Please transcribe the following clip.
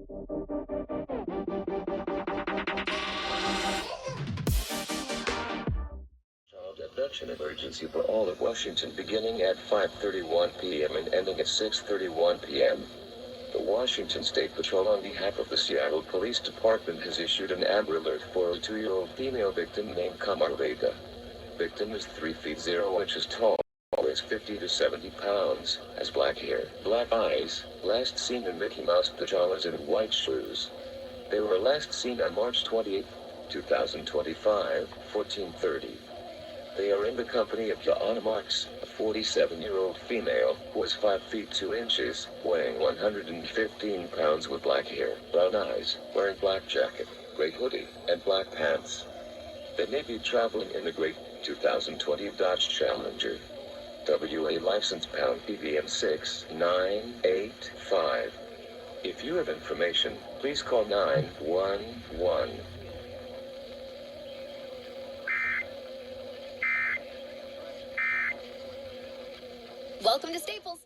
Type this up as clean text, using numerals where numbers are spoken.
Child abduction emergency for all of Washington beginning at 5:31 p.m. and ending at 6:31 p.m. The Washington State Patrol on behalf of the Seattle Police Department has issued an Amber Alert for a 2-year-old female victim named Kamar Vega. Victim is 3 feet 0 inches tall, weighs 50 to 70 pounds, has black hair, black eyes, last seen in Mickey Mouse pajamas and white shoes. They were last seen on March 28, 2025, 14:30. They are in the company of Joanna Marks, a 47-year-old female, who is 5 feet 2 inches, weighing 115 pounds with black hair, brown eyes, wearing black jacket, gray hoodie, and black pants. They may be traveling in a gray 2020 Dodge Challenger. WA license pound PVM 6985. If you have information, please call 911. Welcome to Staples.